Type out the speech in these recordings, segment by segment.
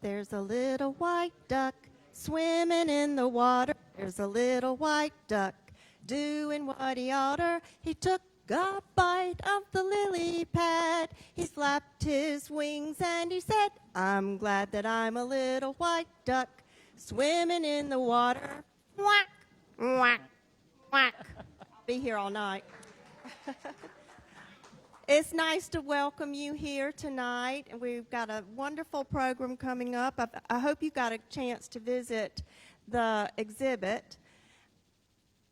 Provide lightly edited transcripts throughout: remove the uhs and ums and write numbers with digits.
There's a little white duck swimming in the water. There's a little white duck doing what he oughter. He took a bite of the lily pad. He flapped his wings and he said, I'm glad that I'm a little white duck swimming in the water. Quack, quack, quack. I'll be here all night. It's nice to welcome you here tonight. We've got a wonderful program coming up. I hope you got a chance to visit the exhibit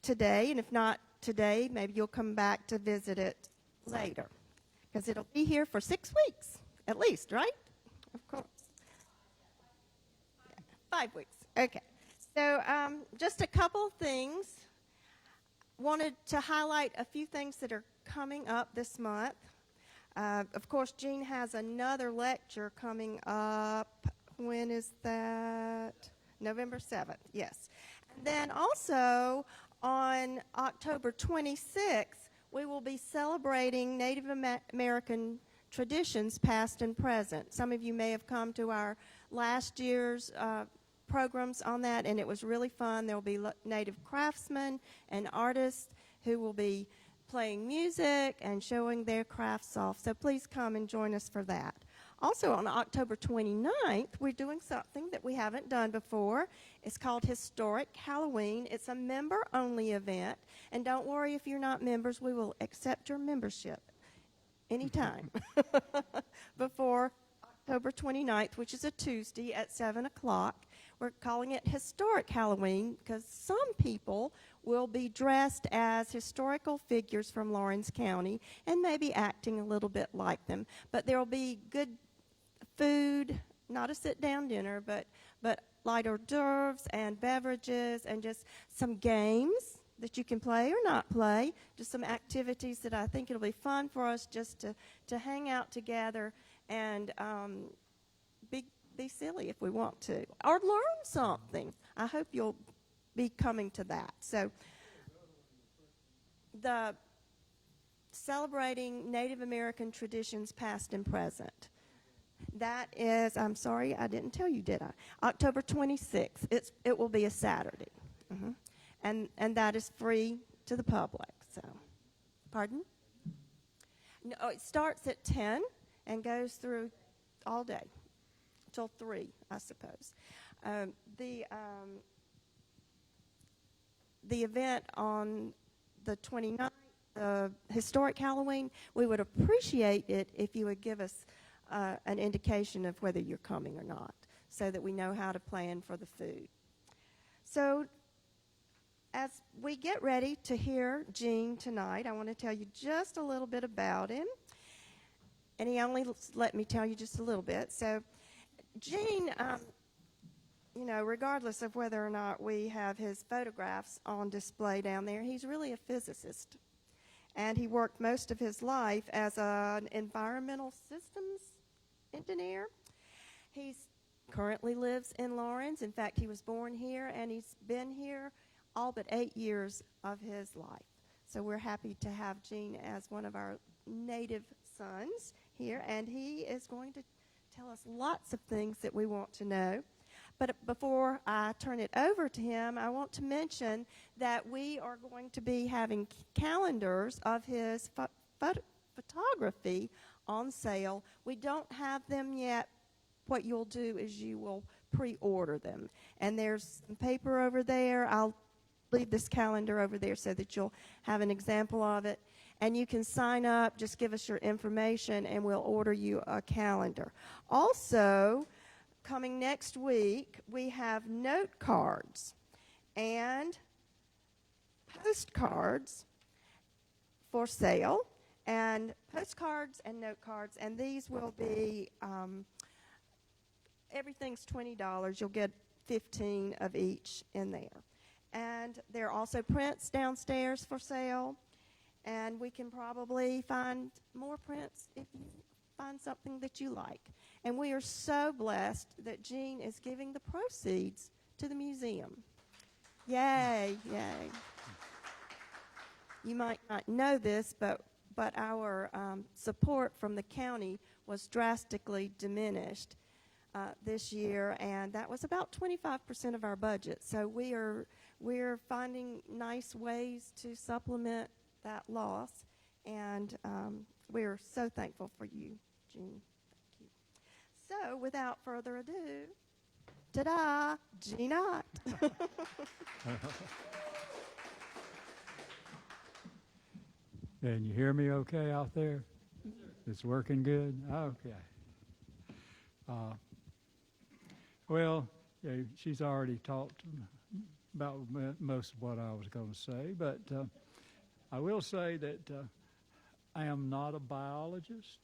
today, and if not today, maybe you'll come back to visit it later, because it'll be here for 6 weeks, at least, right? Of course. 5 weeks. Okay. So just a couple things. Wanted to highlight a few things that are coming up this month. Of course, Jean has another lecture coming up. When is that? November 7th, yes. And then also on October 26th, we will be celebrating Native American traditions past and present. Some of you may have come to our last year's programs on that, and it was really fun. There will be Native craftsmen and artists who will be playing music and showing their crafts off. So please come and join us for that. Also on October 29th, we're doing something that we haven't done before. It's called Historic Halloween. It's a member-only event. And don't worry if you're not members, we will accept your membership anytime before October 29th, which is a Tuesday at 7 o'clock. We're calling it Historic Halloween because some people will be dressed as historical figures from Laurens County and maybe acting a little bit like them. But there will be good food, not a sit-down dinner, but light hors d'oeuvres and beverages and just some games that you can play or not play, just some activities that I think it'll be fun for us just to hang out together and be silly if we want to, or learn something. I hope you'll be coming to that. So the celebrating Native American traditions past and present. That is, I'm sorry, I didn't tell you, did I? October 26th. It will be a Saturday. And that is free to the public. So, pardon? No, it starts at 10 and goes through all day. Till 3, I suppose. The event on the 29th, Historic Halloween, we would appreciate it if you would give us an indication of whether you're coming or not, so that we know how to plan for the food. So as we get ready to hear Gene tonight, I want to tell you just a little bit about him. And he only let me tell you just a little bit. So Gene, regardless of whether or not we have his photographs on display down there, he's really a physicist. And he worked most of his life as an environmental systems engineer. He currently lives in Laurens. In fact, he was born here, and he's been here all but 8 years of his life. So we're happy to have Gene as one of our native sons here, and he is going to tell us lots of things that we want to know. But before I turn it over to him, I want to mention that we are going to be having calendars of his photography on sale. We don't have them yet. What you'll do is you will pre-order them. And there's some paper over there. I'll leave this calendar over there so that you'll have an example of it. And you can sign up, just give us your information, and we'll order you a calendar. Also, coming next week, we have note cards and postcards for sale. And postcards and note cards, and these will be, everything's $20. You'll get 15 of each in there. And there are also prints downstairs for sale. And we can probably find more prints if you find something that you like. And we are so blessed that Gene is giving the proceeds to the museum. Yay, yay. You might not know this, but our support from the county was drastically diminished this year, and that was about 25% of our budget. So we're finding nice ways to supplement that loss, and we're so thankful for you, Jean. Thank you. So without further ado, ta-da, Jean Ott. Can you hear me okay out there? It's working good? Okay. Well, yeah, she's already talked about most of what I was going to say, but I will say that I am not a biologist,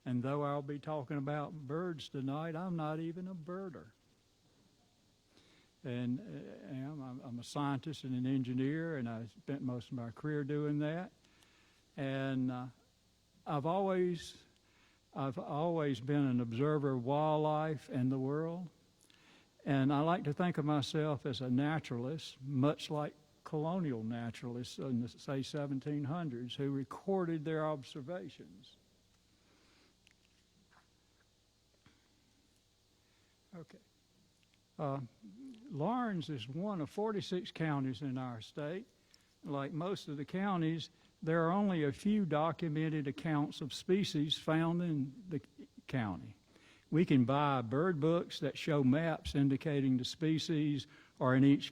and though I'll be talking about birds tonight, I'm not even a birder. And I'm a scientist and an engineer, and I spent most of my career doing that. And I've always been an observer of wildlife and the world. And I like to think of myself as a naturalist, much like colonial naturalists in the, say, 1700s, who recorded their observations. Okay. Laurens is one of 46 counties in our state. Like most of the counties, there are only a few documented accounts of species found in the county. We can buy bird books that show maps indicating the species that are in each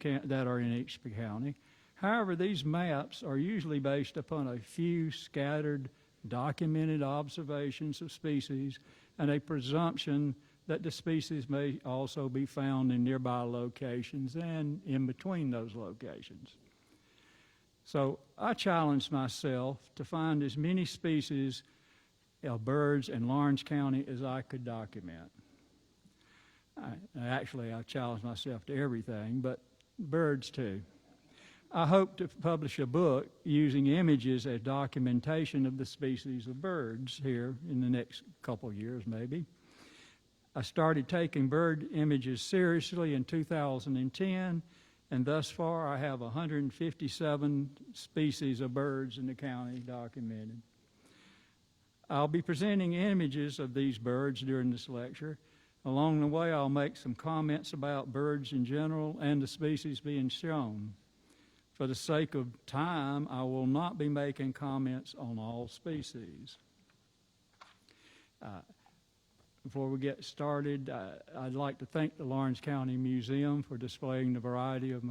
county. However, these maps are usually based upon a few scattered documented observations of species and a presumption that the species may also be found in nearby locations and in between those locations. So I challenged myself to find as many species of birds in Laurens County as I could document. Actually, I challenged myself to everything, but birds too. I hope to publish a book using images as documentation of the species of birds here in the next couple years, maybe. I started taking bird images seriously in 2010, and thus far I have 157 species of birds in the county documented. I'll be presenting images of these birds during this lecture. Along the way, I'll make some comments about birds in general and the species being shown. For the sake of time, I will not be making comments on all species. Before we get started, I'd like to thank the Laurens County Museum for displaying the variety of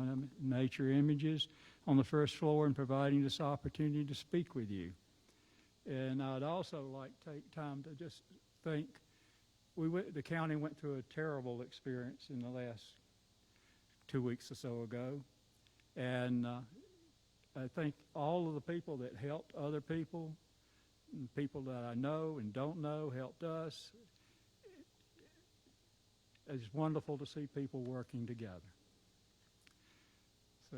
nature images on the first floor and providing this opportunity to speak with you. And I'd also like to take time to just thank, the county went through a terrible experience in the last 2 weeks or so ago. And I thank all of the people that helped other people, and people that I know and don't know helped us. It's wonderful to see people working together. So,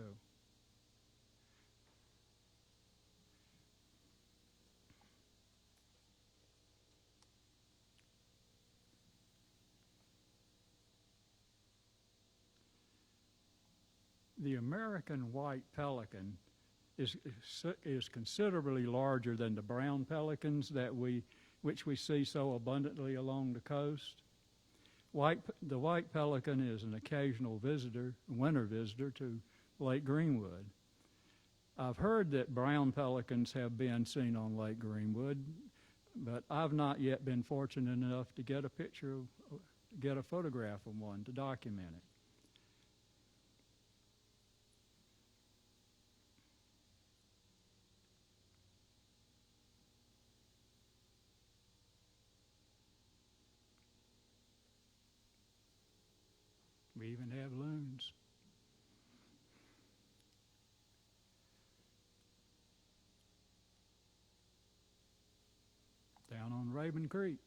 the American white pelican is considerably larger than the brown pelicans which we see so abundantly along the coast. The white pelican is an occasional winter visitor to Lake Greenwood. I've heard that brown pelicans have been seen on Lake Greenwood, but I've not yet been fortunate enough to get a photograph of one to document it. We even have loons. Down on Raven Creek.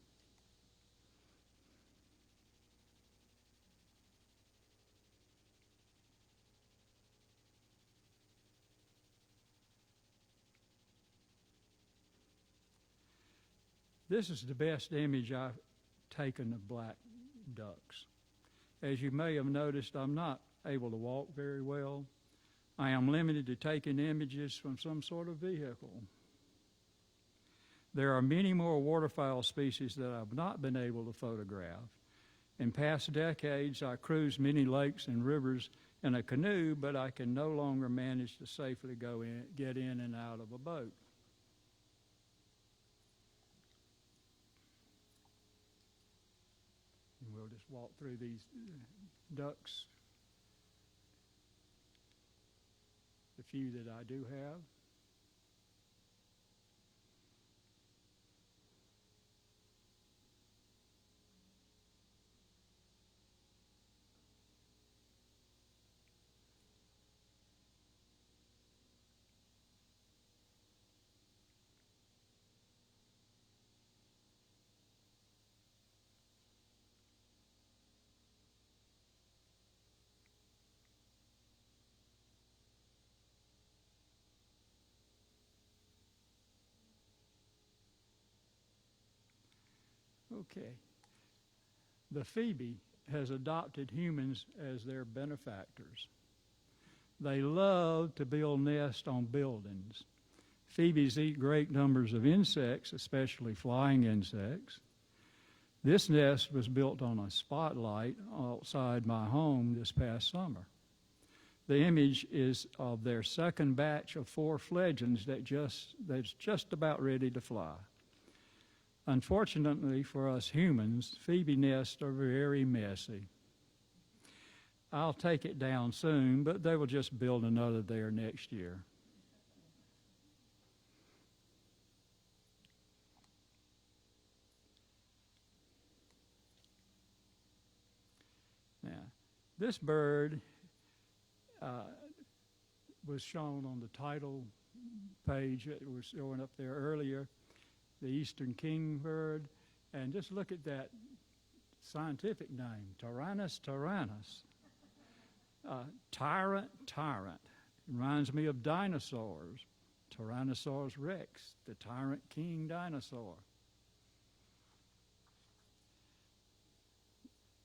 This is the best image I've taken of black ducks. As you may have noticed, I'm not able to walk very well. I am limited to taking images from some sort of vehicle. There are many more waterfowl species that I've not been able to photograph. In past decades, I cruised many lakes and rivers in a canoe, but I can no longer manage to safely get in and out of a boat. And we'll just walk through these ducks, the few that I do have. Okay. The Phoebe has adopted humans as their benefactors. They love to build nests on buildings. Phoebes eat great numbers of insects, especially flying insects. This nest was built on a spotlight outside my home this past summer. The image is of their second batch of 4 fledglings that's just about ready to fly. Unfortunately for us humans, Phoebe nests are very messy. I'll take it down soon, but they will just build another there next year. Now, this bird was shown on the title page that was showing up there earlier, the eastern kingbird, and just look at that scientific name, Tyrannus tyrannus. Tyrant. Reminds me of dinosaurs. Tyrannosaurus rex, the tyrant king dinosaur.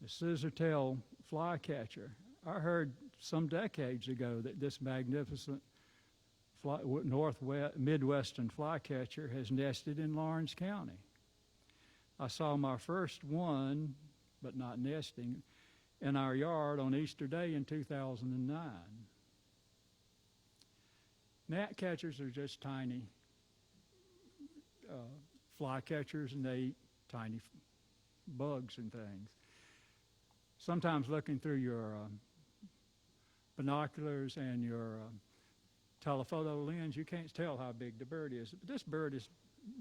The scissor-tail flycatcher. I heard some decades ago that this magnificent Midwestern flycatcher has nested in Lawrence County. I saw my first one, but not nesting, in our yard on Easter Day in 2009. Gnatcatchers are just tiny flycatchers, and they eat tiny bugs and things. Sometimes looking through your binoculars and your telephoto lens, you can't tell how big the bird is. But this bird is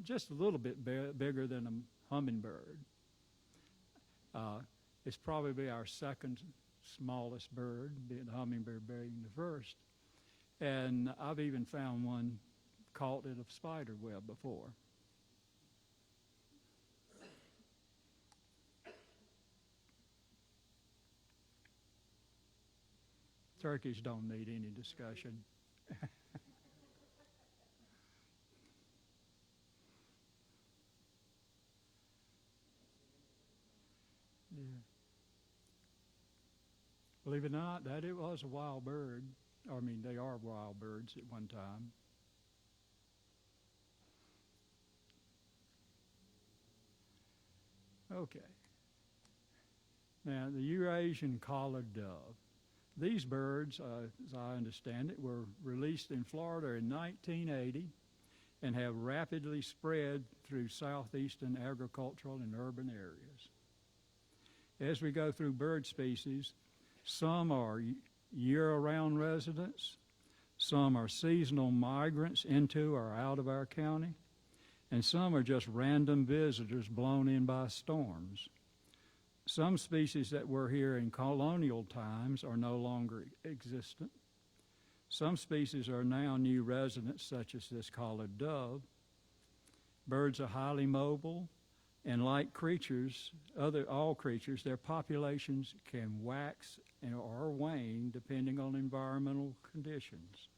just a little bit bigger than a hummingbird. It's probably our second smallest bird, being the hummingbird being the first. And I've even found one caught in a spider web before. Turkeys don't need any discussion. Yeah. Believe it or not, that it was a wild bird. I mean, they are wild birds at one time. Okay. Now, the Eurasian collared dove. These birds, as I understand it, were released in Florida in 1980 and have rapidly spread through southeastern agricultural and urban areas. As we go through bird species, some are year-round residents, some are seasonal migrants into or out of our county, and some are just random visitors blown in by storms. Some species that were here in colonial times are no longer existent. Some species are now new residents, such as this collared dove. Birds are highly mobile, and like creatures, all creatures, their populations can wax or wane depending on environmental conditions.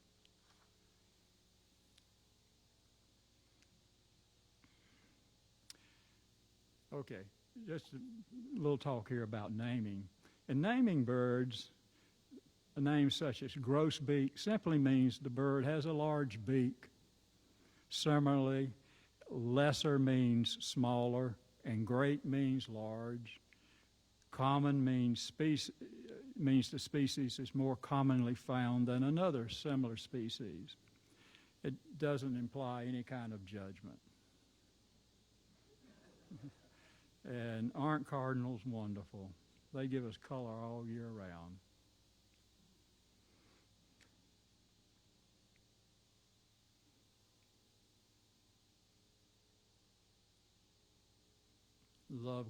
Okay. Just a little talk here about naming. In naming birds, a name such as grosbeak simply means the bird has a large beak. Similarly, lesser means smaller, and great means large. Common means the species is more commonly found than another similar species. It doesn't imply any kind of judgment. And aren't cardinals wonderful? They give us color all year round. Love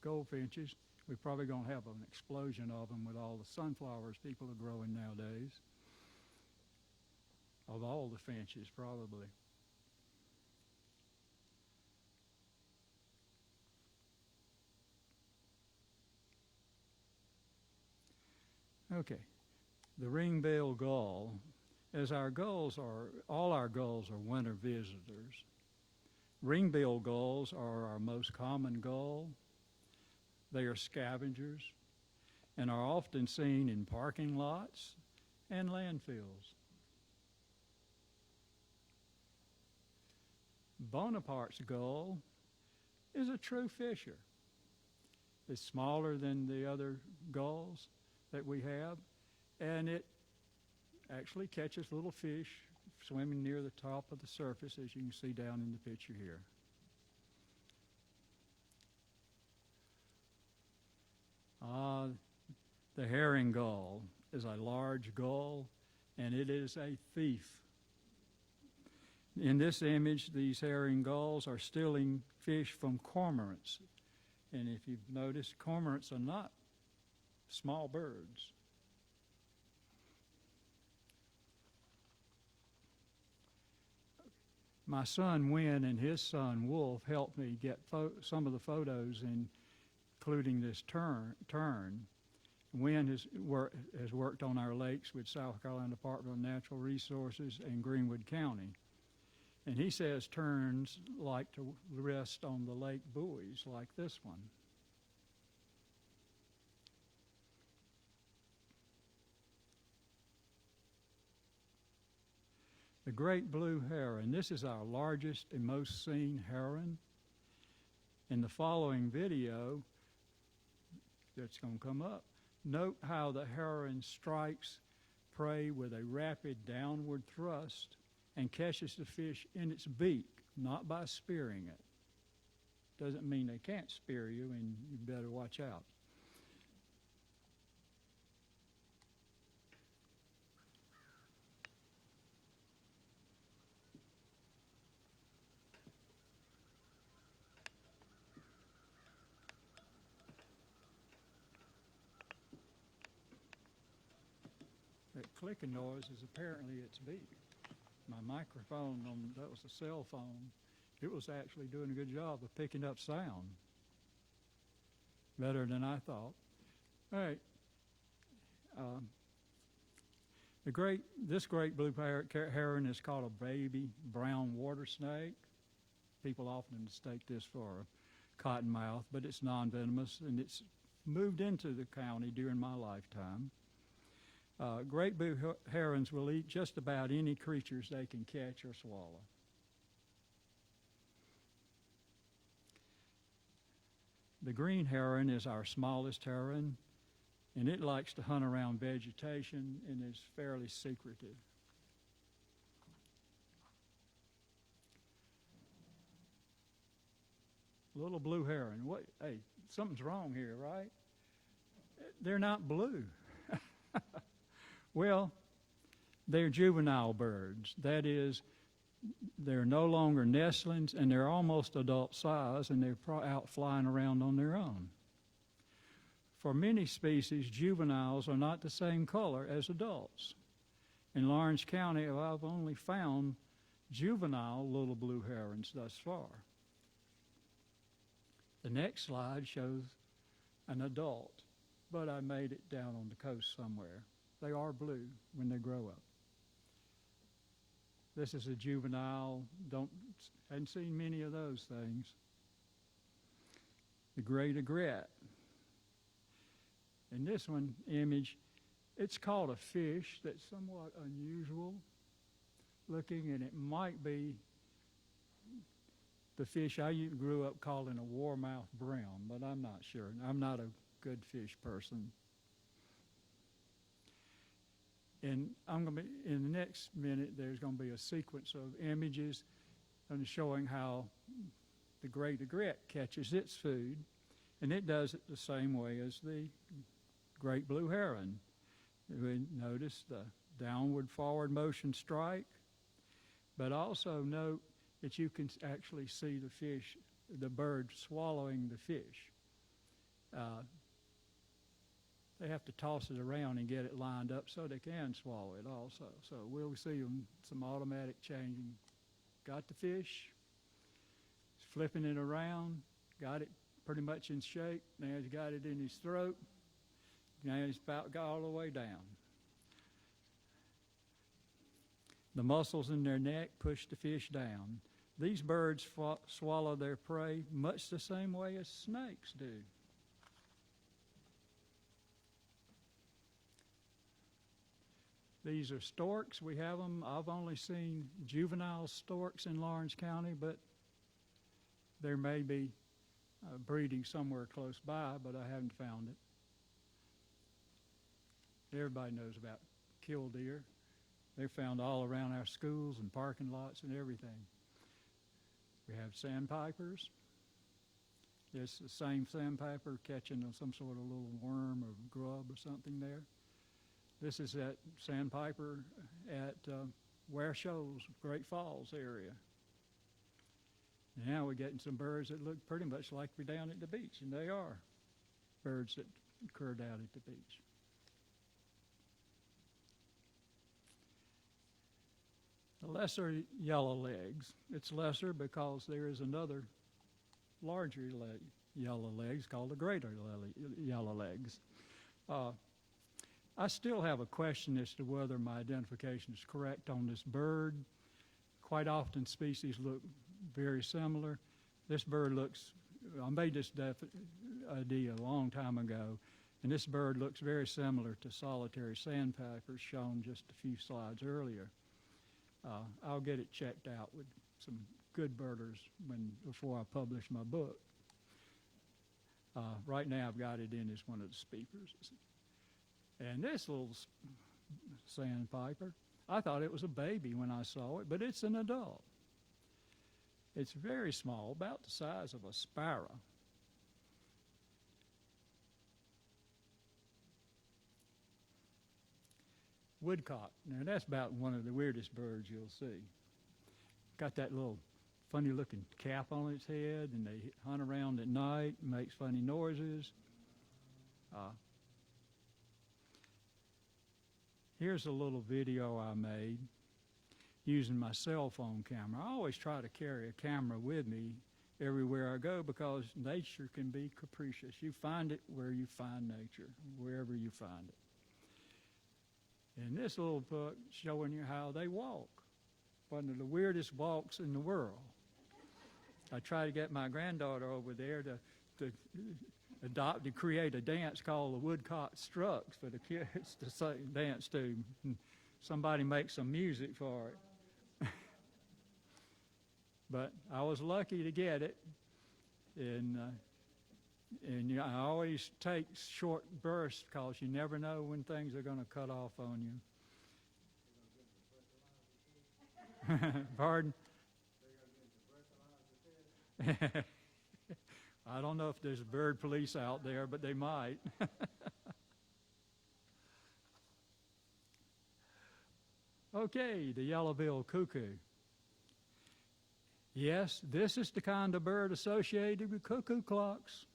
goldfinches. We're probably going to have an explosion of them with all the sunflowers people are growing nowadays. Of all the finches, probably. Okay, the ring-billed gull, as our gulls are, all our gulls are winter visitors. Ring-billed gulls are our most common gull. They are scavengers and are often seen in parking lots and landfills. Bonaparte's gull is a true fisher. It's smaller than the other gulls that we have, and it actually catches little fish swimming near the top of the surface, as you can see down in the picture here. The herring gull is a large gull, and it is a thief. In this image, these herring gulls are stealing fish from cormorants. And if you've noticed, cormorants are not small birds. My son Wynn and his son Wolf helped me get some of the photos, including this tern. Wynn has worked on our lakes with South Carolina Department of Natural Resources and Greenwood County. And he says terns like to rest on the lake buoys like this one. The great blue heron. This is our largest and most seen heron. In the following video that's going to come up, note how the heron strikes prey with a rapid downward thrust and catches the fish in its beak, not by spearing it. Doesn't mean they can't spear you, and you better watch out. That clicking noise is apparently its beak. My microphone, that was a cell phone, it was actually doing a good job of picking up sound. Better than I thought. All right. This great blue heron is called a baby brown water snake. People often mistake this for a cottonmouth, but it's non-venomous, and it's moved into the county during my lifetime. Great blue herons will eat just about any creatures they can catch or swallow. The green heron is our smallest heron, and it likes to hunt around vegetation and is fairly secretive. Little blue heron. Hey, something's wrong here, right? They're not blue. Well, they're juvenile birds. That is, they're no longer nestlings, and they're almost adult size, and they're out flying around on their own. For many species, juveniles are not the same color as adults. In Lawrence County, I've only found juvenile little blue herons thus far. The next slide shows an adult, but I made it down on the coast somewhere. They are blue when they grow up. This is a juvenile. Hadn't seen many of those things. The great egret. In this one image, it's called a fish that's somewhat unusual looking, and it might be the fish grew up calling a warmouth brown, but I'm not sure. I'm not a good fish person. And I'm going to be, in the next minute, there's going to be a sequence of images and showing how the great egret catches its food, and it does it the same way as the great blue heron. We notice the downward forward motion strike, but also note that you can actually see the fish, the bird swallowing the fish. They have to toss it around and get it lined up so they can swallow it also. So we'll see some automatic changing. Got the fish, flipping it around, got it pretty much in shape. Now he's got it in his throat. Now he's about got all the way down. The muscles in their neck push the fish down. These birds swallow their prey much the same way as snakes do. These are storks. We have them. I've only seen juvenile storks in Lawrence County, but there may be breeding somewhere close by, but I haven't found it. Everybody knows about killdeer. They're found all around our schools and parking lots and everything. We have sandpipers. It's the same sandpiper catching some sort of little worm or grub or something there. This is that sandpiper at Ware Shoals, Great Falls area. Now we're getting some birds that look pretty much like we're down at the beach, and they are birds that occur down at the beach. The lesser yellowlegs. It's lesser because there is another larger yellowlegs called the greater yellowlegs. I still have a question as to whether my identification is correct on this bird. Quite often species look very similar. This bird looks, I made this idea a long time ago, and this bird looks very similar to solitary sandpipers shown just a few slides earlier. I'll get it checked out with some good birders before I publish my book. Right now I've got it in as one of the speakers. And this little sandpiper, I thought it was a baby when I saw it, but it's an adult. It's very small, about the size of a sparrow. Woodcock. Now that's about one of the weirdest birds you'll see. Got that little funny looking cap on its head, and they hunt around at night and makes funny noises. Here's a little video I made using my cell phone camera. I always try to carry a camera with me everywhere I go because nature can be capricious. You find it where you find nature, wherever you find it. And this little book showing you how they walk. One of the weirdest walks in the world. I try to get my granddaughter over there to create a dance called the Woodcock Struts for the kids to dance to. And somebody make some music for it. But I was lucky to get it. And I always take short bursts because you never know when things are going to cut off on you. Pardon? I don't know if there's a bird police out there, but they might. Okay, the yellow-billed cuckoo. Yes, this is the kind of bird associated with cuckoo clocks.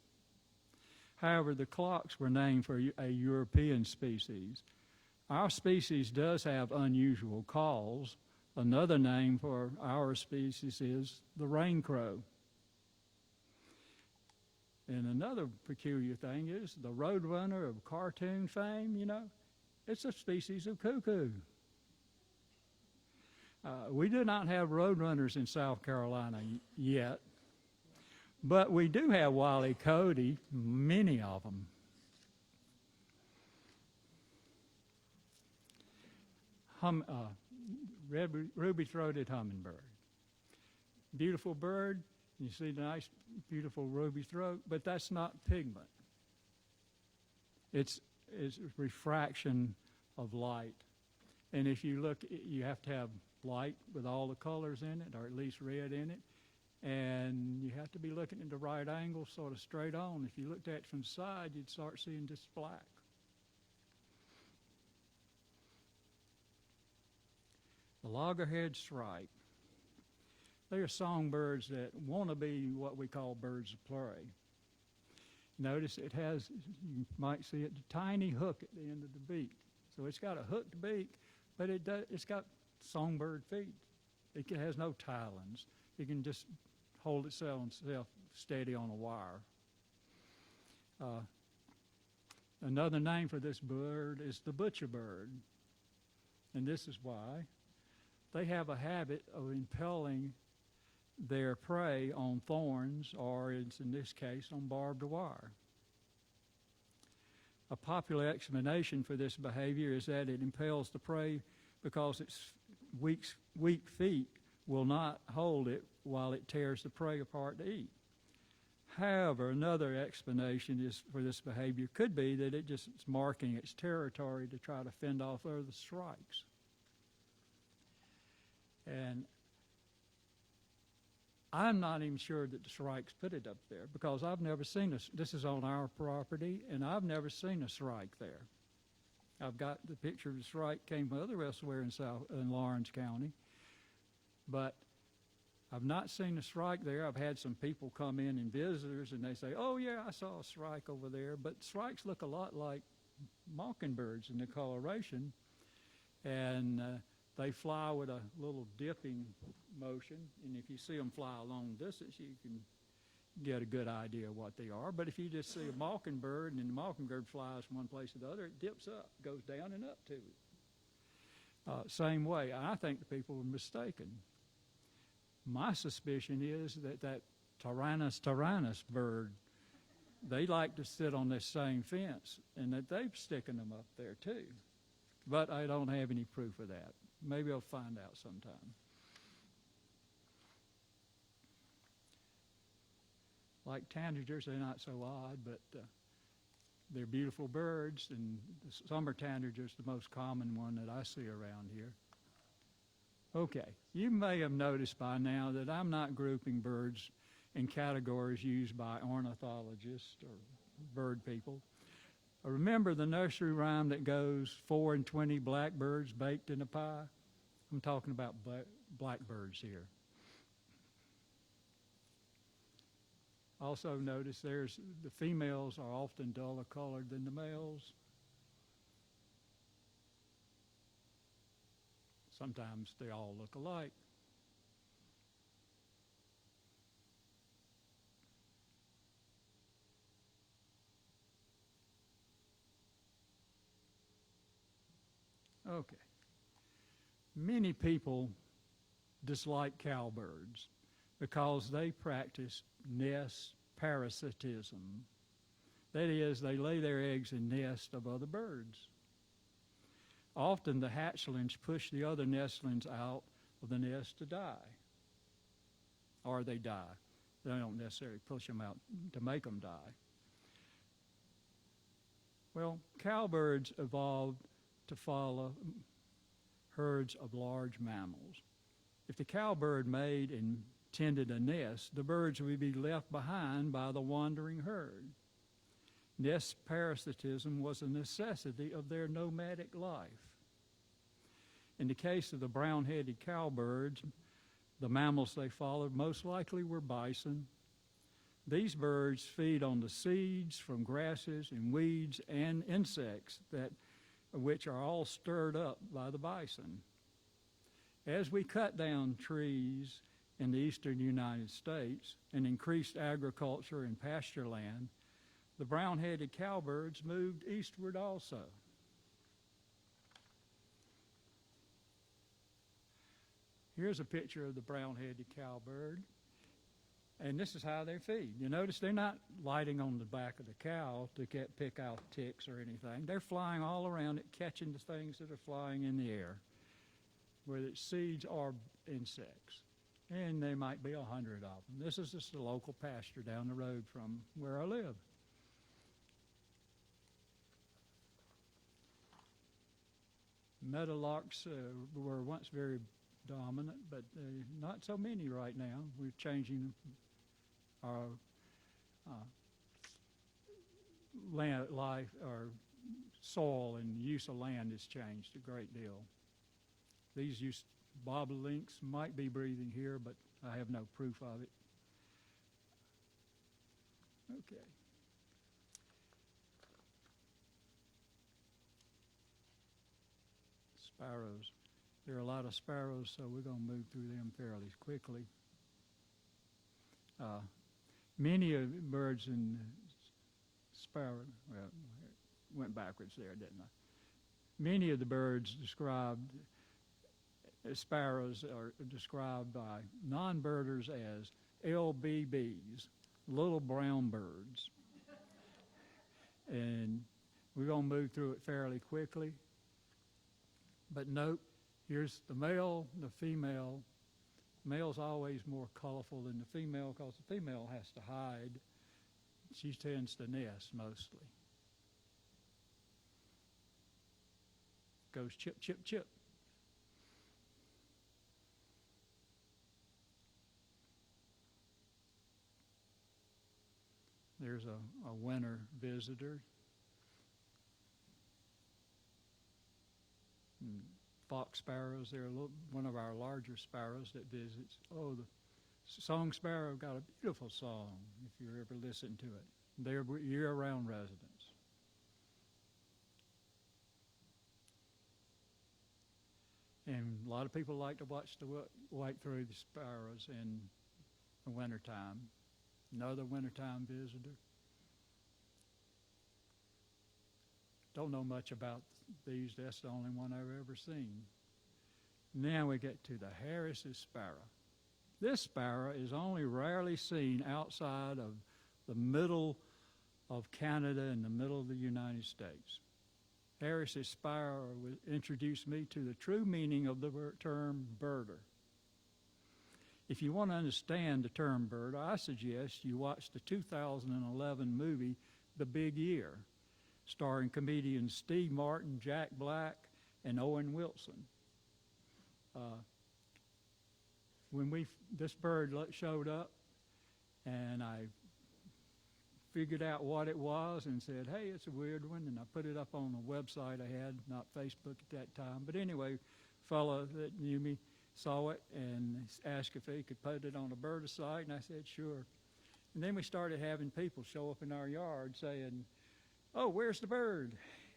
However, the clocks were named for a European species. Our species does have unusual calls. Another name for our species is the rain crow. And another peculiar thing is the roadrunner of cartoon fame, it's a species of cuckoo. We do not have roadrunners in South Carolina yet, but we do have Wile E. Coyote, many of them. Red ruby-throated hummingbird. Beautiful bird. You see the nice, beautiful ruby throat, but that's not pigment. It's refraction of light. And if you look, you have to have light with all the colors in it, or at least red in it. And you have to be looking at the right angle, sort of straight on. If you looked at it from the side, you'd start seeing just black. The loggerhead shrike. They are songbirds that want to be what we call birds of prey. Notice it has, you might see it, a tiny hook at the end of the beak. So it's got a hooked beak, but it's got songbird feet. It has no talons. It can just hold itself steady on a wire. Another name for this bird is the butcher bird. And this is why. They have a habit of impelling their prey on thorns, or in this case, on barbed wire. A popular explanation for this behavior is that it impels the prey because its weak feet will not hold it while it tears the prey apart to eat. However, another explanation for this behavior could be that it just is marking its territory to try to fend off other strikes. And I'm not even sure that the shrikes put it up there, because I've never seen this is on our property, and I've never seen a shrike there. I've got the picture of the shrike came from elsewhere in Lawrence County, but I've not seen a shrike there. I've had some people come in and visitors, and they say, "Oh yeah, I saw a shrike over there." But shrikes look a lot like mockingbirds in their coloration, and they fly with a little dipping motion, and if you see them fly a long distance, you can get a good idea of what they are. But if you just see a mockingbird, and the mockingbird flies from one place to the other, it dips up, goes down and up to it. Same way, I think the people were mistaken. My suspicion is that Tyrannus bird, they like to sit on this same fence, and that they're sticking them up there too. But I don't have any proof of that. Maybe I'll find out sometime. Like tanagers, they're not so odd, but they're beautiful birds, and the summer tanager is the most common one that I see around here. Okay, you may have noticed by now that I'm not grouping birds in categories used by ornithologists or bird people. Remember the nursery rhyme that goes, 4 and 20 blackbirds baked in a pie? I'm talking about blackbirds here. Also notice the females are often duller colored than the males. Sometimes they all look alike. Okay. Many people dislike cowbirds because they practice nest parasitism. That is, they lay their eggs in nests of other birds. Often the hatchlings push the other nestlings out of the nest to die, or they die. They don't necessarily push them out to make them die. Well, cowbirds evolved to follow herds of large mammals. If the cowbird made and tended a nest, the birds would be left behind by the wandering herd. Nest parasitism was a necessity of their nomadic life. In the case of the brown-headed cowbirds, the mammals they followed most likely were bison. These birds feed on the seeds from grasses and weeds and insects which are all stirred up by the bison. As we cut down trees in the eastern United States and increased agriculture and pasture land, the brown-headed cowbirds moved eastward also. Here's a picture of the brown-headed cowbird, and this is how they feed. You notice they're not lighting on the back of the cow to pick out ticks or anything. They're flying all around it, catching the things that are flying in the air, whether it's seeds or insects. and there might be 100 of them. This is just a local pasture down the road from where I live. Meadowlarks were once very dominant, but not so many right now. We're changing our land life, our soil and use of land has changed a great deal. These bobolinks might be breathing here, but I have no proof of it. Okay. Sparrows. There are a lot of sparrows, so we're going to move through them fairly quickly. Many of the birds in sparrow, well, went backwards there, didn't I? Many of the birds described as sparrows are described by non-birders as LBBs, little brown birds. And we're going to move through it fairly quickly. But note, here's the male, the female. Male's always more colorful than the female because the female has to hide. She tends to nest mostly. Goes chip, chip, chip. There's a winter visitor. Fox sparrows, they're one of our larger sparrows that visits. Oh, the song sparrow got a beautiful song, if you ever listen to it. They're year-round residents. And a lot of people like to watch the white-throated sparrows in the wintertime. Another wintertime visitor. Don't know much about these. That's the only one I've ever seen. Now we get to the Harris's sparrow. This sparrow is only rarely seen outside of the middle of Canada and the middle of the United States. Harris's sparrow introduced me to the true meaning of the term birder. If you want to understand the term bird, I suggest you watch the 2011 movie, The Big Year, starring comedians Steve Martin, Jack Black, and Owen Wilson. When this bird showed up, and I figured out what it was and said, hey, it's a weird one, and I put it up on a website I had, not Facebook at that time. But anyway, a fellow that knew me saw it and asked if he could put it on a bird site, and I said, sure. And then we started having people show up in our yard saying, oh, where's the bird?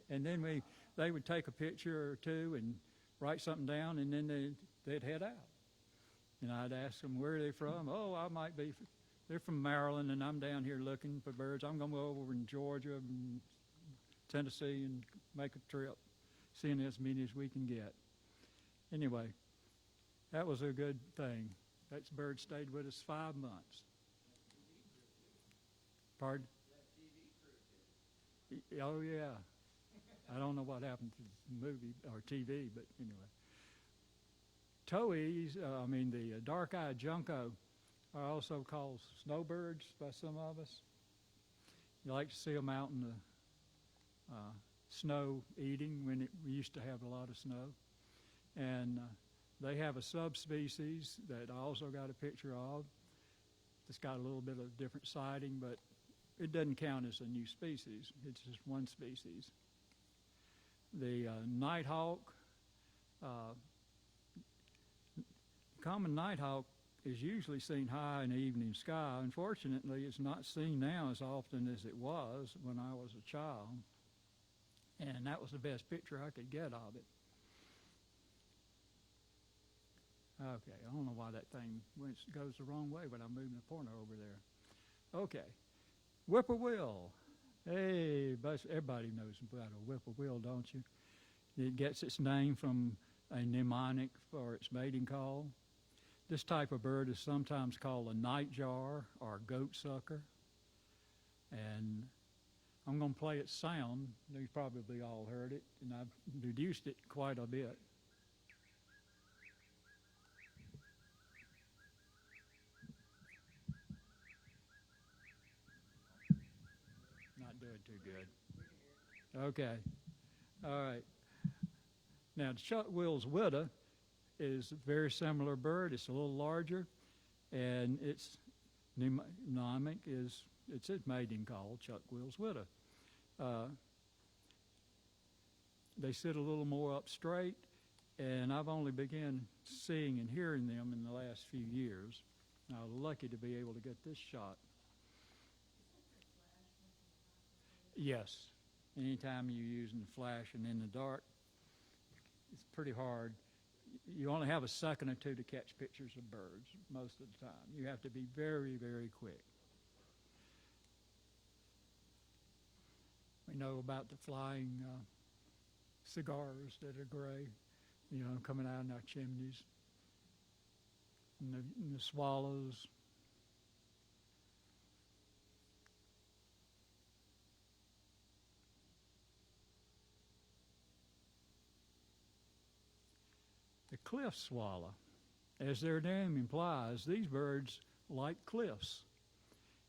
And then they would take a picture or two and write something down, and then they'd head out. And I'd ask them, where are they from? Oh, they're from Maryland, and I'm down here looking for birds. I'm going to go over in Georgia and Tennessee and make a trip, seeing as many as we can get. Anyway, that was a good thing. That bird stayed with us 5 months. Pardon? Oh, yeah. I don't know what happened to the movie or TV, but anyway. Towhees, the dark-eyed junco, are also called snowbirds by some of us. You like to see them out in the snow eating when we used to have a lot of snow. And they have a subspecies that I also got a picture of. It's got a little bit of different siding, but it doesn't count as a new species. It's just one species. The nighthawk, common nighthawk is usually seen high in the evening sky. Unfortunately, it's not seen now as often as it was when I was a child. And that was the best picture I could get of it. Okay, I don't know why that thing goes the wrong way, but I'm moving the pointer over there. Okay, whippoorwill. Hey, everybody knows about a whippoorwill, don't you? It gets its name from a mnemonic for its mating call. This type of bird is sometimes called a nightjar or goat sucker. And I'm going to play its sound. You've probably all heard it, and I've reduced it quite a bit. doing too good. Okay. All right. Now, the Chuck-Will's widow is a very similar bird. It's a little larger, and its mnemonic is, it's its mating call, Chuck-Will's widow. They sit a little more up straight, and I've only begun seeing and hearing them in the last few years. I was lucky to be able to get this shot. Yes. Anytime you're using the flash and in the dark, it's pretty hard. You only have a second or two to catch pictures of birds most of the time. You have to be very, very quick. We know about the flying cigars that are gray, coming out in our chimneys, and the swallows. The cliff swallow, as their name implies, these birds like cliffs.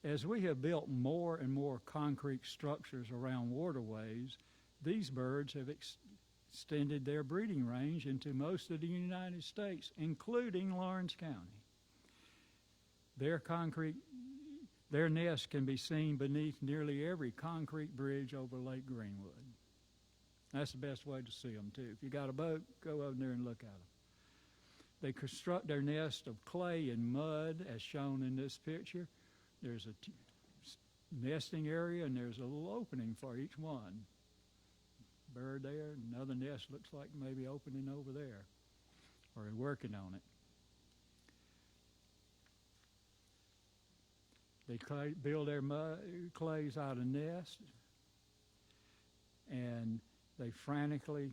As we have built more and more concrete structures around waterways, these birds have extended their breeding range into most of the United States, including Lawrence County. Their nests can be seen beneath nearly every concrete bridge over Lake Greenwood. That's the best way to see them, too. If you got a boat, go over there and look at them. They construct their nest of clay and mud, as shown in this picture. There's a nesting area, and there's a little opening for each one. Bird there, another nest looks like maybe opening over there, or they're working on it. They build their clays out of nests, and they frantically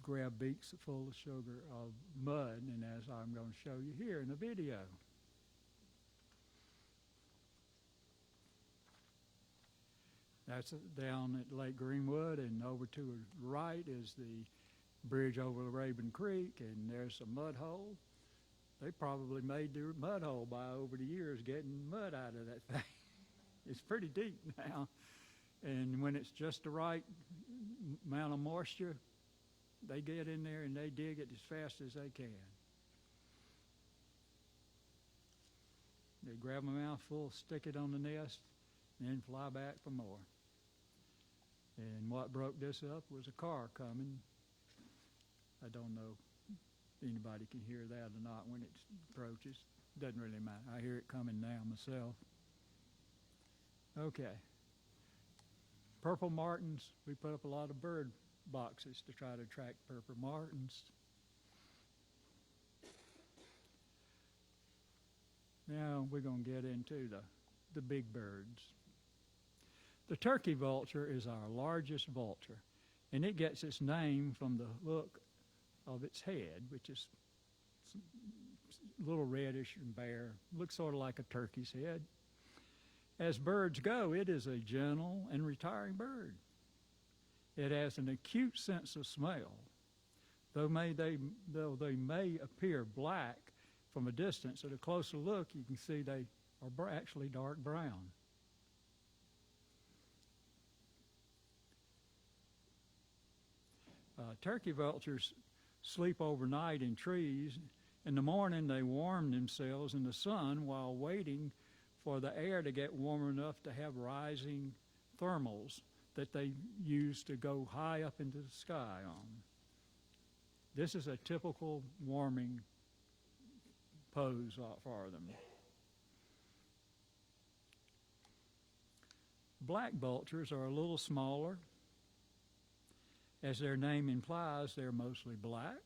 grab beaks full of sugar of mud, and as I'm going to show you here in the video. That's down at Lake Greenwood, and over to the right is the bridge over the Raven Creek, and there's a mud hole. They probably made their mud hole by over the years getting mud out of that thing. It's pretty deep now, and when it's just the right amount of moisture, they get in there and they dig it as fast as they can. They grab a mouthful, stick it on the nest, and then fly back for more. And what broke this up was a car coming. I don't know if anybody can hear that or not when it approaches. Doesn't really matter. I hear it coming now myself. Okay. Purple martins, we put up a lot of bird boxes to try to attract purple martins. Now we're going to get into the big birds. The turkey vulture is our largest vulture, and it gets its name from the look of its head, which is a little reddish and bare. Looks sort of like a turkey's head. As birds go, it is a gentle and retiring bird. It has an acute sense of smell. Though they may appear black from a distance, at a closer look, you can see they are actually dark brown. Turkey vultures sleep overnight in trees. In the morning, they warm themselves in the sun while waiting for the air to get warm enough to have rising thermals that they use to go high up into the sky on. This is a typical warming pose for them. Black vultures are a little smaller. As their name implies, they're mostly black.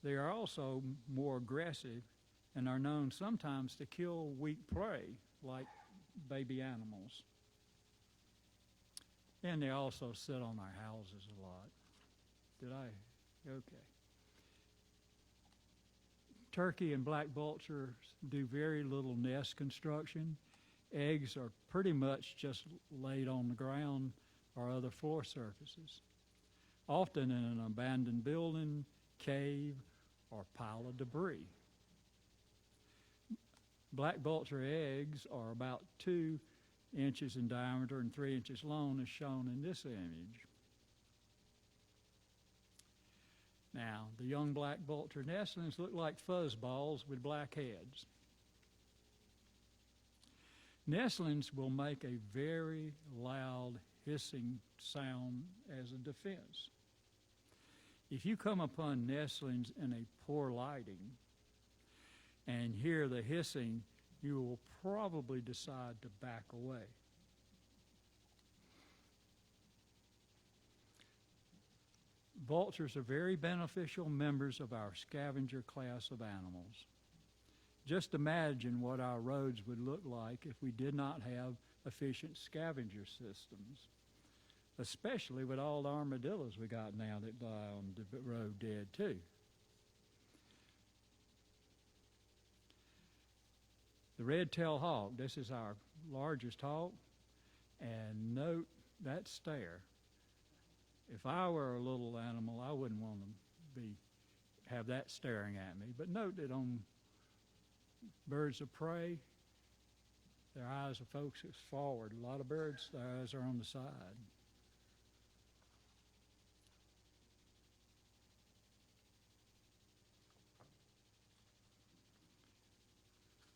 They are also more aggressive and are known sometimes to kill weak prey, like baby animals. And they also sit on our houses a lot. Okay. Turkey and black vultures do very little nest construction. Eggs are pretty much just laid on the ground or other floor surfaces, often in an abandoned building, cave, or pile of debris. Black vulture eggs are about 2 inches in diameter and 3 inches long, as shown in this image. Now, the young black vulture nestlings look like fuzzballs with black heads. Nestlings will make a very loud hissing sound as a defense. If you come upon nestlings in a poor lighting and hear the hissing, you will probably decide to back away. Vultures are very beneficial members of our scavenger class of animals. Just imagine what our roads would look like if we did not have efficient scavenger systems, especially with all the armadillos we got now that die on the road dead too. The red-tailed hawk, this is our largest hawk, and note that stare. If I were a little animal, I wouldn't want to have that staring at me. But note that on birds of prey, their eyes are focused forward. A lot of birds, their eyes are on the side.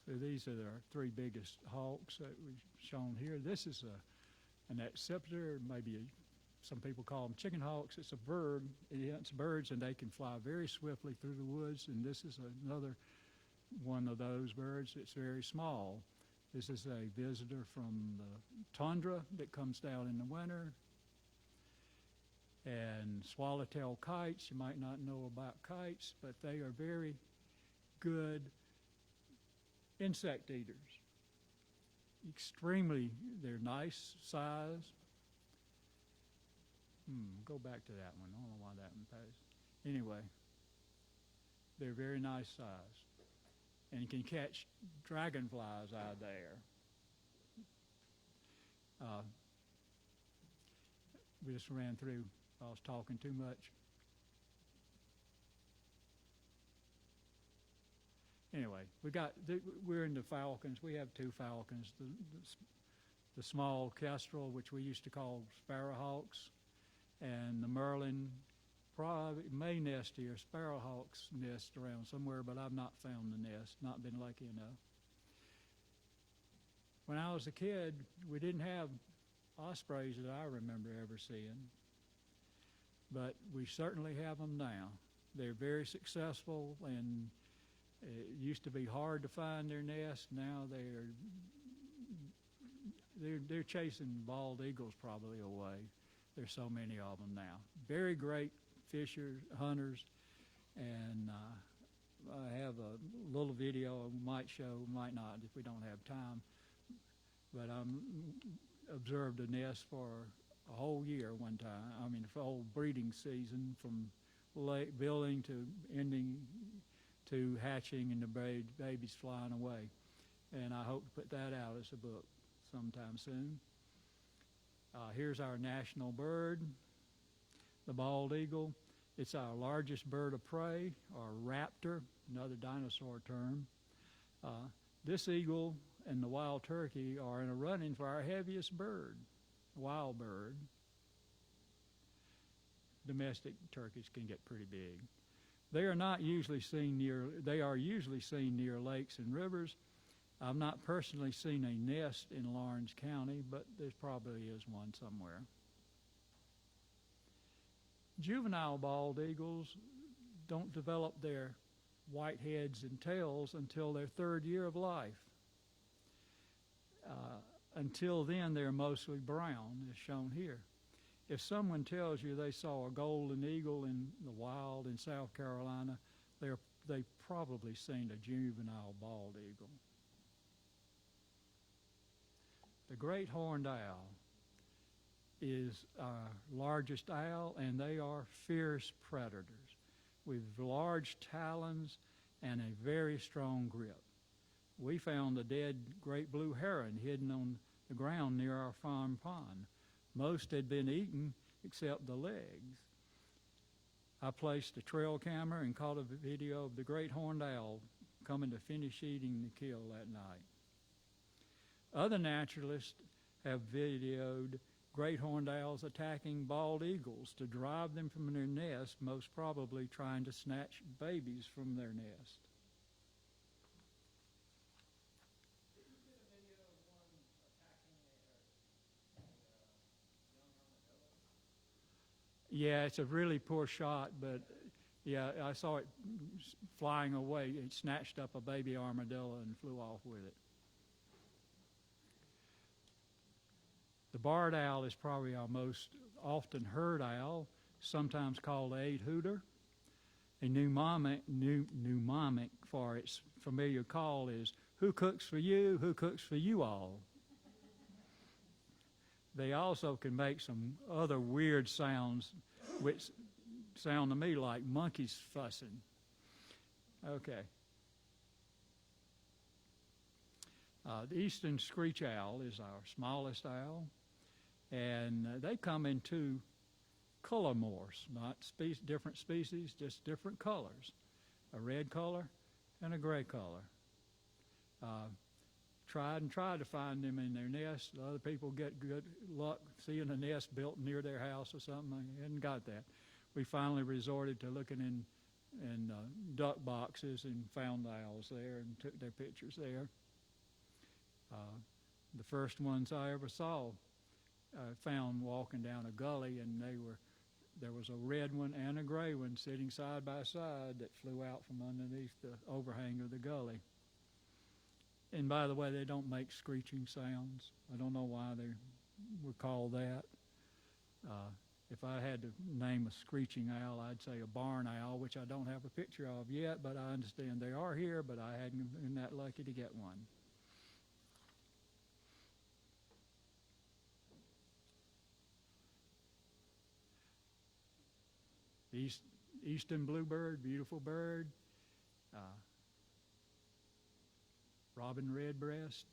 So these are our three biggest hawks that we've shown here. This is an acceptor, maybe some people call them chicken hawks. It's a bird. It hunts birds, and they can fly very swiftly through the woods. And this is another one of those birds. It's very small. This is a visitor from the tundra that comes down in the winter. And swallowtail kites, you might not know about kites, but they are very good insect eaters. Extremely, they're nice size. Go back to that one. I don't know why that one passed. Anyway, they're very nice size. And you can catch dragonflies out of there. We just ran through. I was talking too much. Anyway, we're in the falcons. We have two falcons. The small kestrel, which we used to call sparrowhawks, and the merlin probably may nest here. Sparrowhawks nest around somewhere, but I've not found the nest, not been lucky enough. When I was a kid, we didn't have ospreys that I remember ever seeing, but we certainly have them now. They're very successful, and it used to be hard to find their nest. Now they're chasing bald eagles probably away. There's so many of them now. Very great fishers, hunters, and I have a little video I might show, might not if we don't have time. But I observed a nest for a whole year one time. I mean, for a whole breeding season, from building to ending to hatching and the babies flying away. And I hope to put that out as a book sometime soon. Here's our national bird, the bald eagle. It's our largest bird of prey, or raptor, another dinosaur term. This eagle and the wild turkey are in a run-in for our heaviest bird, wild bird. Domestic turkeys can get pretty big. They are usually seen near lakes and rivers. I've not personally seen a nest in Lawrence County, but there probably is one somewhere. Juvenile bald eagles don't develop their white heads and tails until their third year of life. Until then, they're mostly brown, as shown here. If someone tells you they saw a golden eagle in the wild in South Carolina, they've probably seen a juvenile bald eagle. The great horned owl is our largest owl, and they are fierce predators with large talons and a very strong grip. We found a dead great blue heron hidden on the ground near our farm pond. Most had been eaten except the legs. I placed a trail camera and caught a video of the great horned owl coming to finish eating the kill that night. Other naturalists have videoed great horned owls attacking bald eagles to drive them from their nest, most probably trying to snatch babies from their nest. Yeah, it's a really poor shot, but yeah, I saw it flying away. It snatched up a baby armadillo and flew off with it. The barred owl is probably our most often heard owl, sometimes called the eight-hooter. A mnemonic for its familiar call is, "Who cooks for you? Who cooks for you all?" They also can make some other weird sounds, which sound to me like monkeys fussing. Okay. The eastern screech owl is our smallest owl, and they come in two color morphs, not different species, just different colors, a red color and a gray color. Tried to find them in their nest. Other people get good luck seeing a nest built near their house or something. I hadn't got that. We finally resorted to looking in duck boxes and found owls there and took their pictures there. The first ones I ever saw found walking down a gully, and there was a red one and a gray one sitting side by side that flew out from underneath the overhang of the gully. And by the way, they don't make screeching sounds. I don't know why they were called that. If I had to name a screeching owl, I'd say a barn owl, which I don't have a picture of yet, but I understand they are here, but I hadn't been that lucky to get one. Eastern bluebird, beautiful bird. Robin redbreast,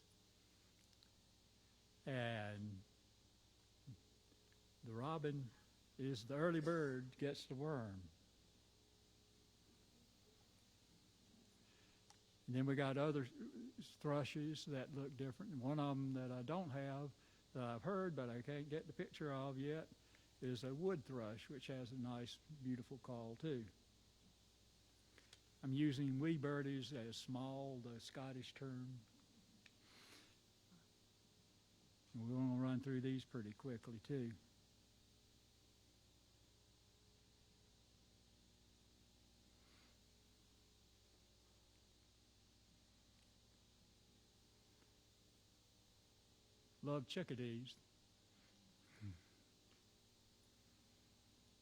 and the robin is the early bird, gets the worm. And then we got other thrushes that look different. One of them that I don't have, that I've heard but I can't get the picture of yet, is a wood thrush, which has a nice, beautiful call too. I'm using wee birdies as small, the Scottish term. We're going to run through these pretty quickly too. Love chickadees.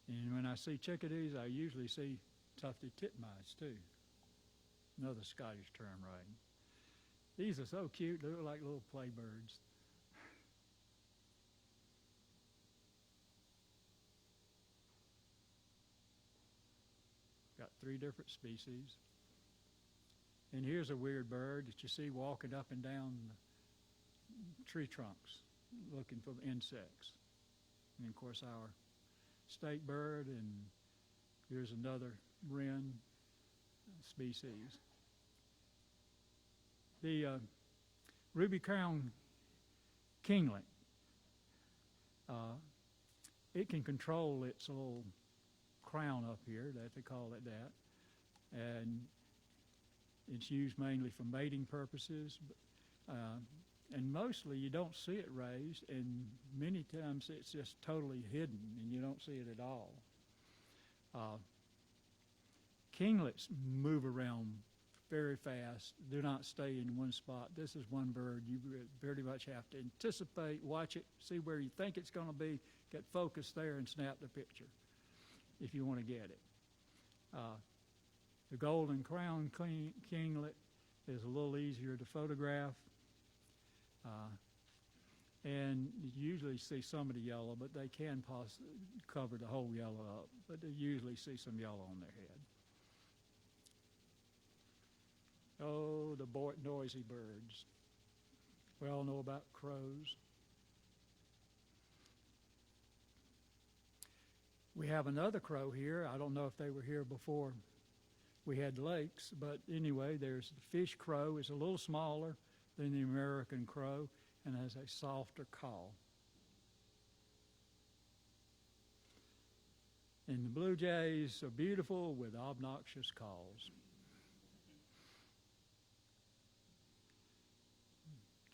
And when I see chickadees, I usually see tufted titmice too. Another Scottish term, right? These are so cute. They look like little play birds. Got 3 different species. And here's a weird bird that you see walking up and down tree trunks looking for insects. And of course our state bird, and here's another wren species. The ruby crown kinglet, it can control its little crown up here, that they call it that, and it's used mainly for mating purposes, and mostly you don't see it raised, and many times it's just totally hidden and you don't see it at all. Kinglets move around very fast, do not stay in one spot. This is one bird you very much have to anticipate, watch it, see where you think it's going to be, get focused there and snap the picture if you want to get it. The golden crown kinglet is a little easier to photograph. And you usually see some of the yellow, but they can cover the whole yellow up, but they usually see some yellow on their head. Oh, the noisy birds. We all know about crows. We have another crow here. I don't know if they were here before we had lakes, but anyway, there's the fish crow. It's a little smaller than the American crow, and has a softer call. And the blue jays are beautiful with obnoxious calls.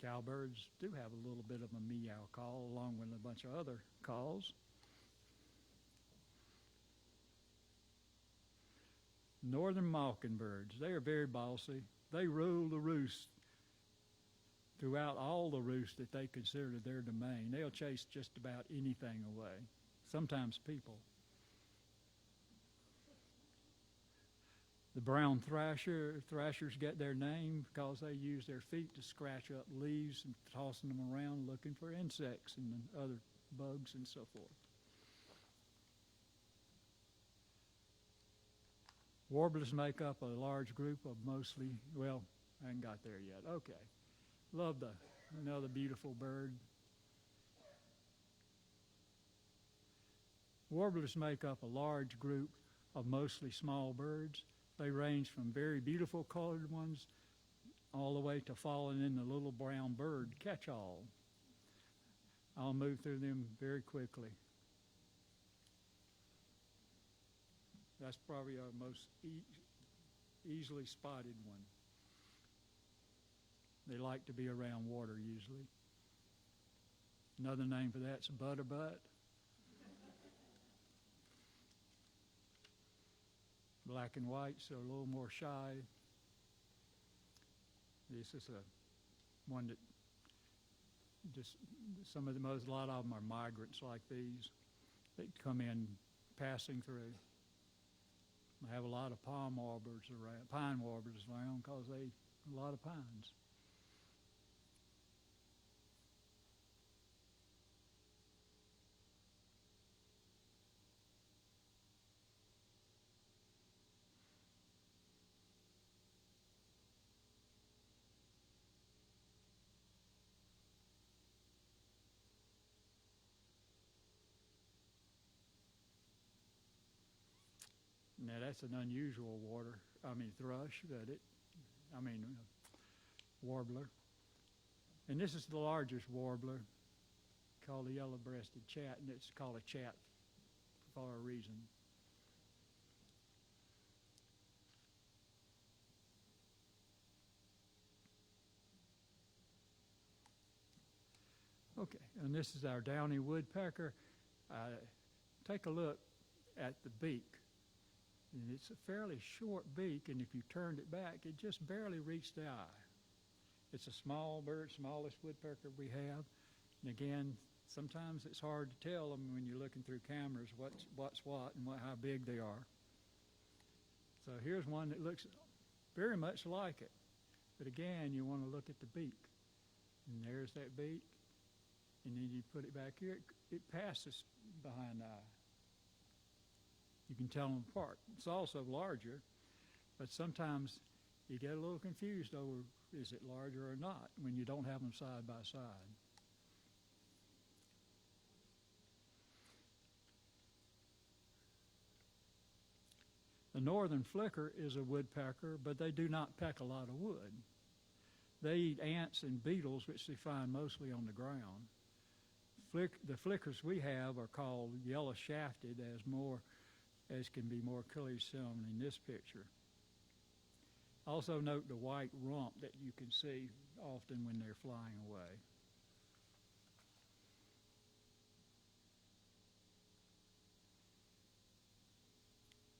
Cowbirds do have a little bit of a meow call along with a bunch of other calls. Northern mockingbirds, they are very bossy. They rule the roost throughout all the roosts that they consider their domain. They'll chase just about anything away, sometimes people. The brown thrashers get their name because they use their feet to scratch up leaves and tossing them around looking for insects and other bugs and so forth. Warblers make up a large group of mostly, well, I haven't got there yet. Okay. Love another beautiful bird. Warblers make up a large group of mostly small birds. They range from very beautiful colored ones all the way to falling in the little brown bird catch-all. I'll move through them very quickly. That's probably our most easily spotted one. They like to be around water usually. Another name for that's butterbutt. Black and whites are a little more shy. This is one that just a lot of them are migrants like these. They come in passing through. I have a lot of pine warblers around because a lot of pines. Now that's an unusual thrush, warbler. And this is the largest warbler, called the yellow-breasted chat, and it's called a chat for a reason. Okay, and this is our downy woodpecker. Take a look at the beak. And it's a fairly short beak, and if you turned it back, it just barely reached the eye. It's a small bird, smallest woodpecker we have. And again, sometimes it's hard to tell them when you're looking through cameras what's what and how big they are. So here's one that looks very much like it. But again, you want to look at the beak. And there's that beak. And then you put it back here, it passes behind the eye. You can tell them apart. It's also larger, but sometimes you get a little confused over is it larger or not when you don't have them side by side. The northern flicker is a woodpecker, but they do not peck a lot of wood. They eat ants and beetles, which they find mostly on the ground. The flickers we have are called yellow-shafted, as can be more clearly shown in this picture. Also note the white rump that you can see often when they're flying away.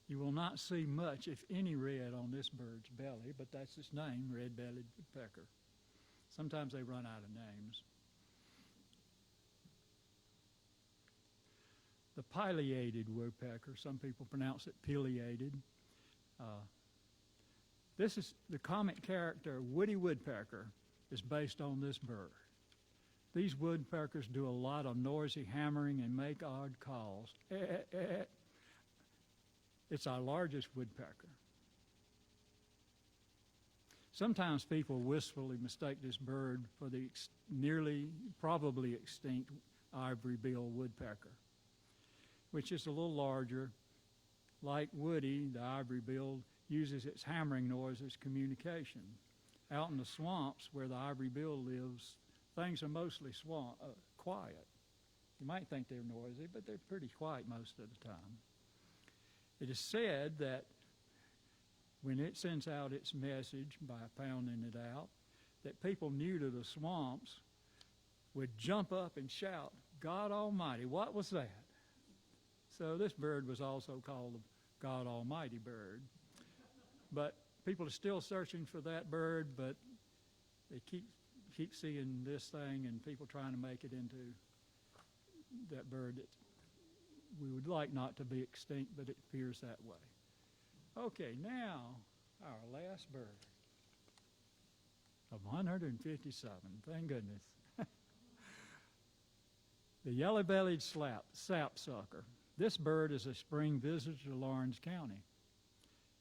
You will not see much, if any, red on this bird's belly, but that's its name, red-bellied woodpecker. Sometimes they run out of names. The pileated woodpecker, some people pronounce it pileated. This is the comic character Woody Woodpecker is based on this bird. These woodpeckers do a lot of noisy hammering and make odd calls. It's our largest woodpecker. Sometimes people wistfully mistake this bird for the probably extinct ivory-billed woodpecker, which is a little larger. Like Woody, the ivory-billed uses its hammering noise as communication. Out in the swamps where the ivory-billed lives, things are mostly quiet. You might think they're noisy, but they're pretty quiet most of the time. It is said that when it sends out its message by pounding it out, that people new to the swamps would jump up and shout, "God Almighty, what was that?" So this bird was also called the God Almighty bird. But people are still searching for that bird, but they keep seeing this thing and people trying to make it into that bird that we would like not to be extinct, but it appears that way. Okay, now our last bird of 157, thank goodness. The yellow-bellied sapsucker. This bird is a spring visitor to Laurens County.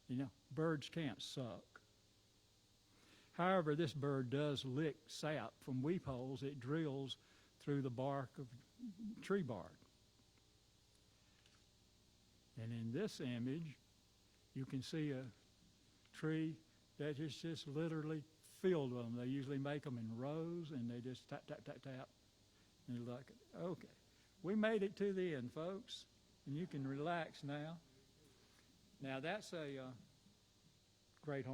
You know, birds can't suck. However, this bird does lick sap from weep holes it drills through the bark of tree bark. And in this image, you can see a tree that is just literally filled with them. They usually make them in rows, and they just tap, tap, tap, tap. And you look at, okay. We made it to the end, folks, and you can relax now. Now, that's a great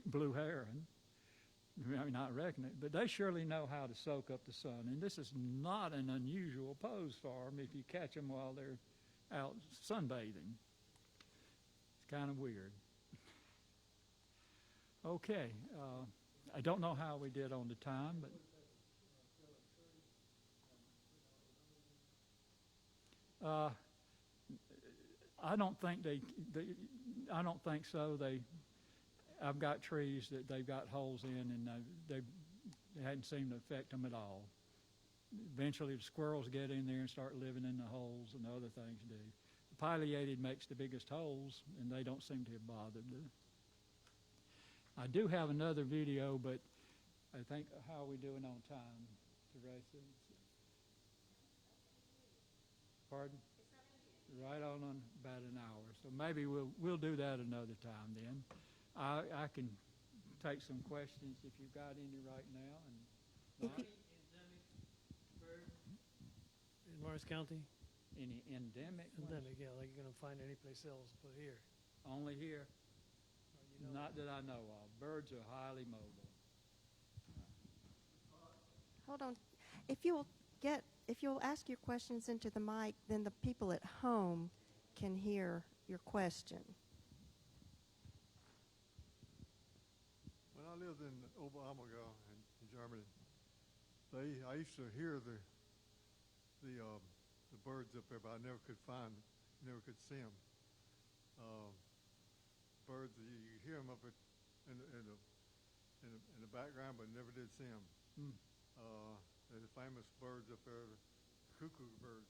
blue heron. You may not reckon it, but they surely know how to soak up the sun. And this is not an unusual pose for them if you catch them while they're out sunbathing. It's kind of weird. Okay, I don't know how we did on the time, but I don't think I don't think so. I've got trees that they've got holes in, and they hadn't seemed to affect them at all. Eventually, the squirrels get in there and start living in the holes, and the other things do. The pileated makes the biggest holes, and they don't seem to have bothered them. I do have another video, but I think, how are we doing on time, Teresa? Pardon? Right on about an hour. So maybe we'll do that another time then. I can take some questions if you've got any right now. And If you- In Morris County? any endemic ones? Endemic, yeah, like you're gonna find anyplace else but here. Only here? You know, Not that I know of. Birds are highly mobile. Hold on. If you'll ask your questions into the mic, then the people at home can hear your question. When I lived in Oberammergau in Germany, I used to hear the birds up there, but I never could see them. Birds, you hear them up in the background, but never did see them. Hmm. There's famous birds up there, the cuckoo birds.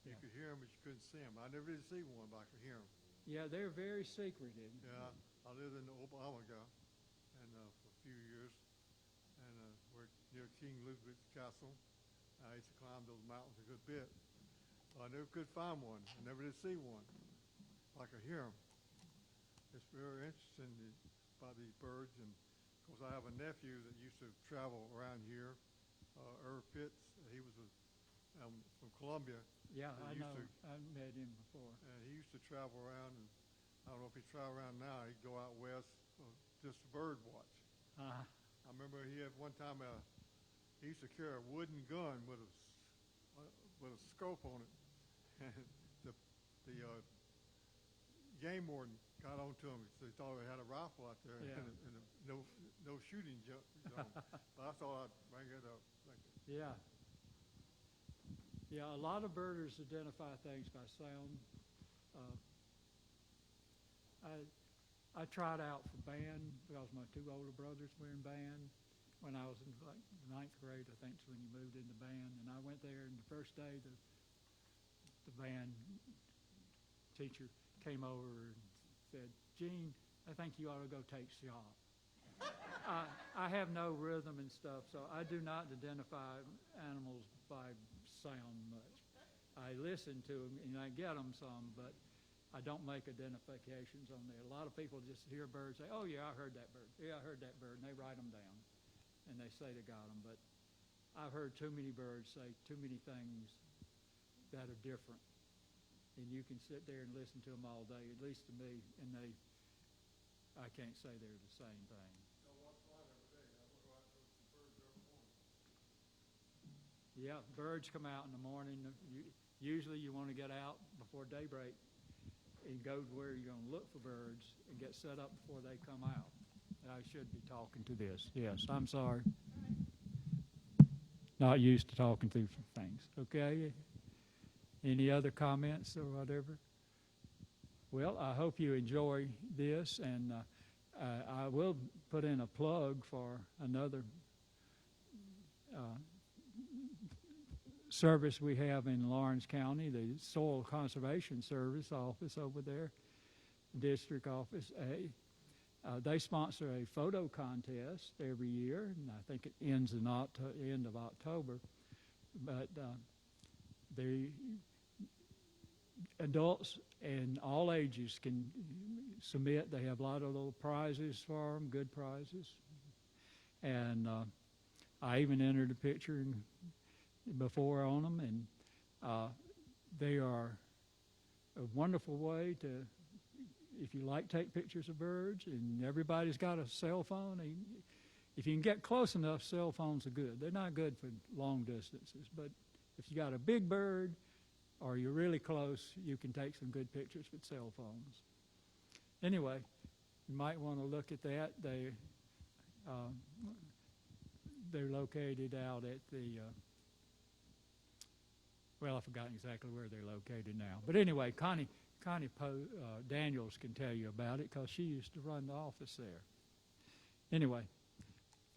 You Yeah. could hear them, but you couldn't see them. I never did see one, but I could hear them. Yeah, they're very secretive. Yeah, I lived in Oberammergau and for a few years, and we're near King Ludwig's castle. I used to climb those mountains a good bit. I never could find one. I never did see one. I could hear them. It's very interesting about these birds, and of course I have a nephew that used to travel around here, Irv Pitts. He was from Columbia. Yeah, They I used know. to- I've met him before. And he used to travel around, and I don't know if he travel around now. He'd go out west just to bird watch. Uh, I remember he had one time he used to carry a wooden gun with a scope on it, and the game warden got on to him. They thought he had a rifle out there, Yeah. and no shooting zone. But I thought I'd bring it up. yeah. Yeah, a lot of birders identify things by sound. I tried out for band because my two older brothers were in band. When I was in like ninth grade, I think is when you moved into band. And I went there, and the first day the band teacher came over and said, "Gene, I think you ought to go take shop." I have no rhythm and stuff, so I do not identify animals by sound much. I listen to them and I get them some, but I don't make identifications on there. A lot of people just hear birds say, "Oh yeah, I heard that bird. Yeah, I heard that bird," and they write them down. and they say they got them, but I've heard too many birds say too many things that are different. And you can sit there and listen to them all day, at least to me, and I can't say they're the same thing. Yeah, birds come out in the morning. Usually you want to get out before daybreak and go to where you're going to look for birds and get set up before they come out. I should be talking to this. Yes, I'm sorry. Not used to talking through things. Okay? Any other comments or whatever? Well, I hope you enjoy this, and I will put in a plug for another service we have in Lawrence County, the Soil Conservation Service office over there, district office A. They sponsor a photo contest every year, and I think it ends in end of October. But the adults and all ages can submit. They have a lot of little prizes for them, good prizes. And I even entered a picture before on them, and they are a wonderful way to, if you like, take pictures of birds, and everybody's got a cell phone. If you can get close enough, cell phones are good. They're not good for long distances, but if you got a big bird or you're really close, you can take some good pictures with cell phones. Anyway, you might want to look at that. They're located out at the well, I've forgotten exactly where they're located now. But anyway, Connie Daniels can tell you about it because she used to run the office there. Anyway,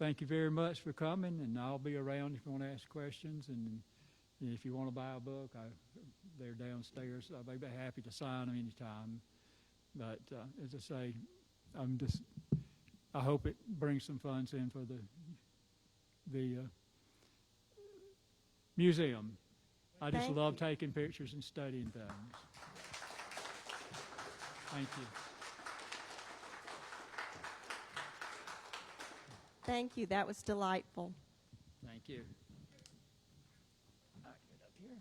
thank you very much for coming, and I'll be around if you want to ask questions. And if you want to buy a book, they're downstairs. I'll be happy to sign them anytime. But as I say, I hope it brings some funds in for the museum. I just Thank love you. taking pictures and studying things. Thank you. Thank you. That was delightful. Thank you. I'll get up here.